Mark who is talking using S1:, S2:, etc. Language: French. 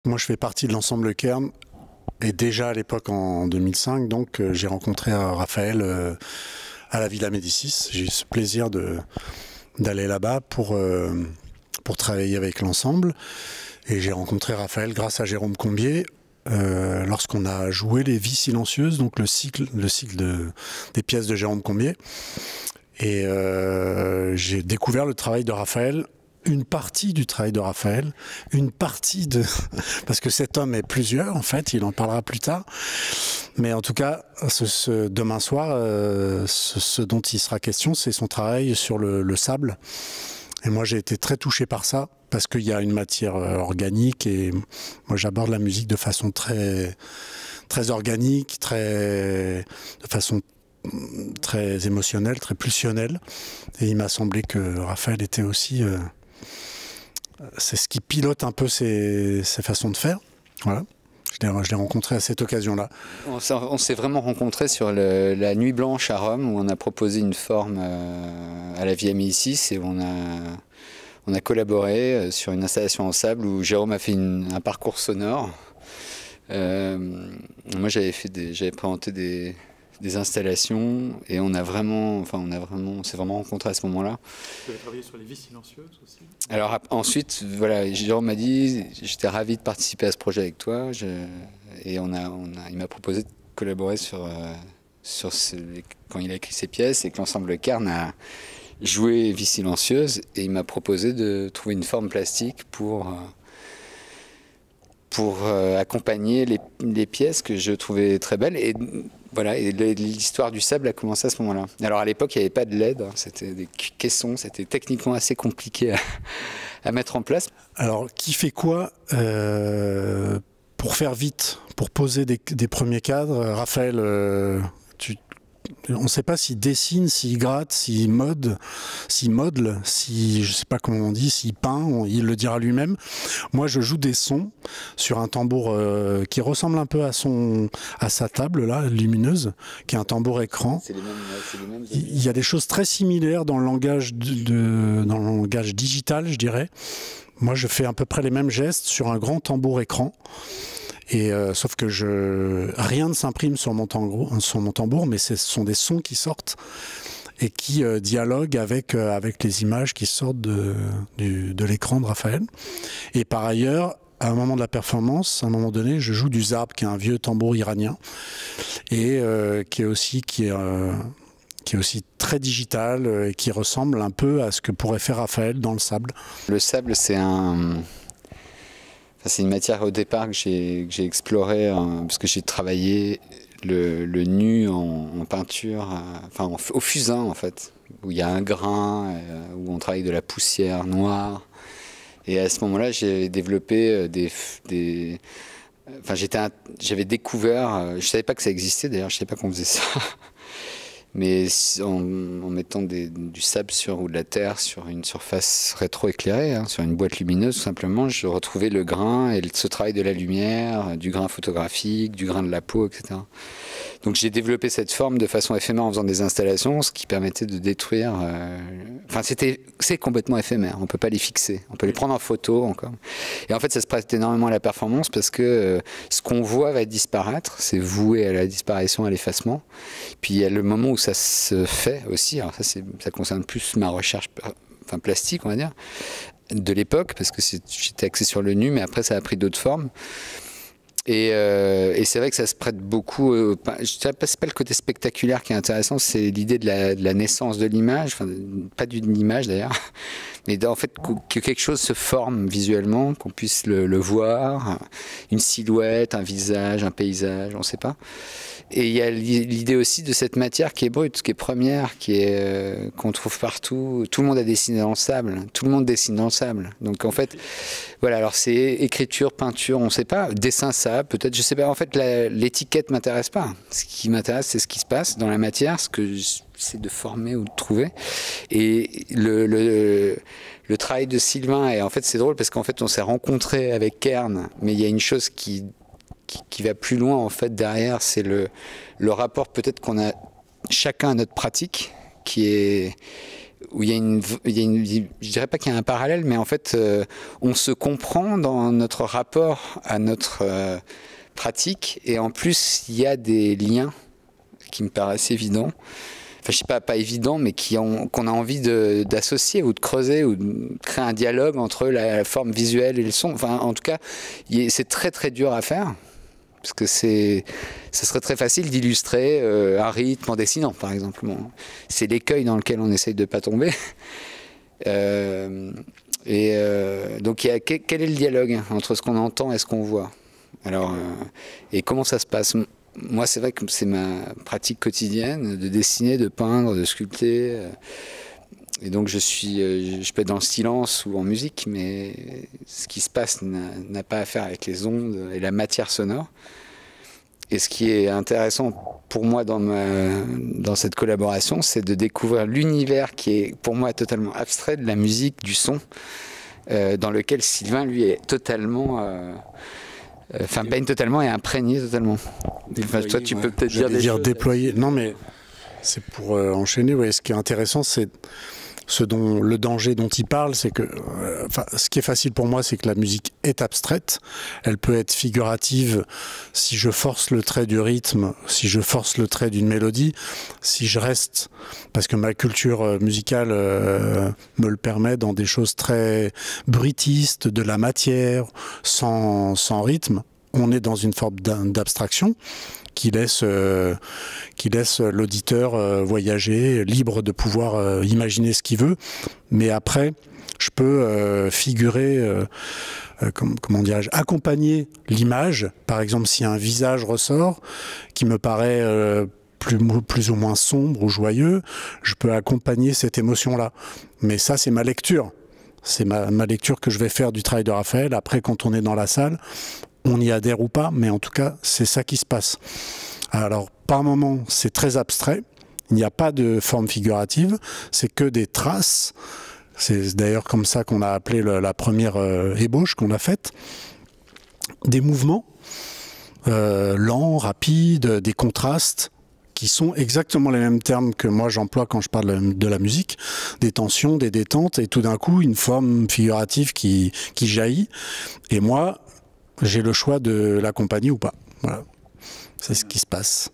S1: Moi, je fais partie de l'ensemble Kern. Et déjà à l'époque, en 2005, donc, j'ai rencontré Raphaël à la Villa Médicis. J'ai eu ce plaisir d'aller là-bas pour travailler avec l'ensemble. Et j'ai rencontré Raphaël grâce à Jérôme Combier lorsqu'on a joué Les Vies silencieuses, donc le cycle des pièces de Jérôme Combier. Et j'ai découvert le travail de Raphaël, une partie du travail de Raphaël, une partie de... parce que cet homme est plusieurs, en fait, il en parlera plus tard. Mais en tout cas, demain soir, ce dont il sera question, c'est son travail sur le sable. Et moi, j'ai été très touché par ça, parce qu'il y a une matière organique, et moi, j'aborde la musique de façon très organique, de façon très émotionnelle, très pulsionnelle. Et il m'a semblé que Raphaël était aussi... c'est ce qui pilote un peu ses façons de faire. Voilà. Je l'ai rencontré à cette occasion-là.
S2: On s'est vraiment rencontrés sur la Nuit Blanche à Rome, où on a proposé une forme à la Villa Médicis, et on a collaboré sur une installation en sable où Jérôme a fait un parcours sonore. Moi, j'avais présenté des installations, et on s'est vraiment rencontrés à ce moment-là.
S3: Tu avais travaillé sur Les Vies silencieuses aussi.
S2: Alors ensuite, voilà, Jérôme m'a dit, j'étais ravi de participer à ce projet avec toi, et il m'a proposé de collaborer quand il a écrit ses pièces, et que l'ensemble Kern a joué Vie silencieuse, et il m'a proposé de trouver une forme plastique pour accompagner les pièces que je trouvais très belles. Et voilà, et l'histoire du sable a commencé à ce moment-là. Alors à l'époque, il n'y avait pas de LED, hein, c'était des caissons, c'était techniquement assez compliqué à mettre en place.
S1: Alors, qui fait quoi pour faire vite, pour poser des premiers cadres? Raphaël, on ne sait pas s'il dessine, s'il gratte, s'il modèle, je ne sais pas comment on dit, s'il peint, il le dira lui-même. Moi, je joue des sons sur un tambour qui ressemble un peu à sa table là, lumineuse, qui est un tambour écran.
S2: C'est les mêmes.
S1: Il y a des choses très similaires dans le langage dans le langage digital, je dirais. Moi, je fais à peu près les mêmes gestes sur un grand tambour écran. Et sauf que rien ne s'imprime sur mon tambour, mais ce sont des sons qui sortent et qui dialoguent avec les images qui sortent de l'écran de Raphaël. Et par ailleurs, à un moment de la performance, à un moment donné, je joue du zarb, qui est un vieux tambour iranien, et qui est aussi très digital, et qui ressemble un peu à ce que pourrait faire Raphaël dans le sable.
S2: Le sable, c'est une matière au départ que j'ai explorée, parce que j'ai travaillé le nu en peinture, au fusain en fait, où il y a un grain, où on travaille de la poussière noire. Et à ce moment-là, j'ai développé j'avais découvert, je savais pas que ça existait d'ailleurs, je savais pas qu'on faisait ça. Mais en mettant du sable ou de la terre sur une surface rétroéclairée, hein, sur une boîte lumineuse tout simplement, je retrouvais le grain et ce travail de la lumière, du grain photographique, du grain de la peau, etc. Donc j'ai développé cette forme de façon éphémère en faisant des installations, ce qui permettait de détruire... c'est complètement éphémère, on ne peut pas les fixer, on peut les prendre en photo encore. Et en fait ça se prête énormément à la performance, parce que ce qu'on voit va disparaître, c'est voué à la disparition, à l'effacement. Puis il y a le moment où ça se fait aussi, alors ça concerne plus ma recherche plastique, on va dire, de l'époque, parce que j'étais axé sur le nu, mais après ça a pris d'autres formes. Et c'est vrai que ça se prête beaucoup, c'est pas le côté spectaculaire qui est intéressant, c'est l'idée de la naissance de l'image, pas d'une image d'ailleurs, mais en fait que quelque chose se forme visuellement, qu'on puisse le voir, une silhouette, un visage, un paysage, on ne sait pas. Et il y a l'idée aussi de cette matière qui est brute, qui est première, qu'on trouve partout. Tout le monde a dessiné dans le sable, tout le monde dessine dans le sable. Donc en fait, voilà, alors c'est écriture, peinture, on ne sait pas, dessin sable, peut-être, je sais pas. En fait, l'étiquette m'intéresse pas. Ce qui m'intéresse, c'est ce qui se passe dans la matière, ce que j'essaie de former ou de trouver. Et le travail de Sylvain, et en fait c'est drôle parce qu'en fait on s'est rencontrés avec Kern, mais il y a une chose qui va plus loin en fait derrière, c'est le rapport peut-être qu'on a chacun à notre pratique, où je dirais pas qu'il y a un parallèle, mais en fait, on se comprend dans notre rapport à notre pratique, et en plus, il y a des liens qui me paraissent évidents. Enfin, je sais pas évidents, mais qu'on a envie d'associer ou de creuser ou de créer un dialogue entre la forme visuelle et le son. Enfin, en tout cas, c'est très très dur à faire. Parce que ça serait très facile d'illustrer un rythme en dessinant, par exemple. Bon, c'est l'écueil dans lequel on essaye de ne pas tomber. Donc, quel est le dialogue entre ce qu'on entend et ce qu'on voit? Alors, et comment ça se passe? Moi, c'est vrai que c'est ma pratique quotidienne de dessiner, de peindre, de sculpter. Et donc, je peux être dans le silence ou en musique, mais ce qui se passe n'a pas à faire avec les ondes et la matière sonore. Et ce qui est intéressant pour moi dans cette collaboration, c'est de découvrir l'univers qui est pour moi totalement abstrait de la musique, du son, dans lequel Sylvain, lui, est totalement... baigne totalement et imprégné totalement. Enfin, toi, tu peux peut-être
S1: dire déployer. Non, mais c'est pour enchaîner. Ouais, ce qui est intéressant, c'est le danger dont il parle, c'est que, ce qui est facile pour moi, c'est que la musique est abstraite. Elle peut être figurative si je force le trait du rythme, si je force le trait d'une mélodie, si je reste, parce que ma culture musicale me le permet, dans des choses très bruitistes, de la matière, sans rythme. On est dans une forme d'abstraction qui laisse l'auditeur voyager, libre de pouvoir imaginer ce qu'il veut. Mais après, je peux figurer, comment dirais-je, accompagner l'image. Par exemple, si un visage ressort qui me paraît plus ou moins sombre ou joyeux, je peux accompagner cette émotion-là. Mais ça, c'est ma lecture. C'est ma lecture que je vais faire du travail de Raphaël. Après, quand on est dans la salle, on y adhère ou pas, mais en tout cas, c'est ça qui se passe. Alors, par moments, c'est très abstrait. Il n'y a pas de forme figurative. C'est que des traces. C'est d'ailleurs comme ça qu'on a appelé la première ébauche qu'on a faite. Des mouvements lents, rapides, des contrastes qui sont exactement les mêmes termes que moi j'emploie quand je parle de la musique, des tensions, des détentes, et tout d'un coup, une forme figurative qui jaillit. Et moi, j'ai le choix de l'accompagner ou pas. Voilà. C'est ce qui se passe.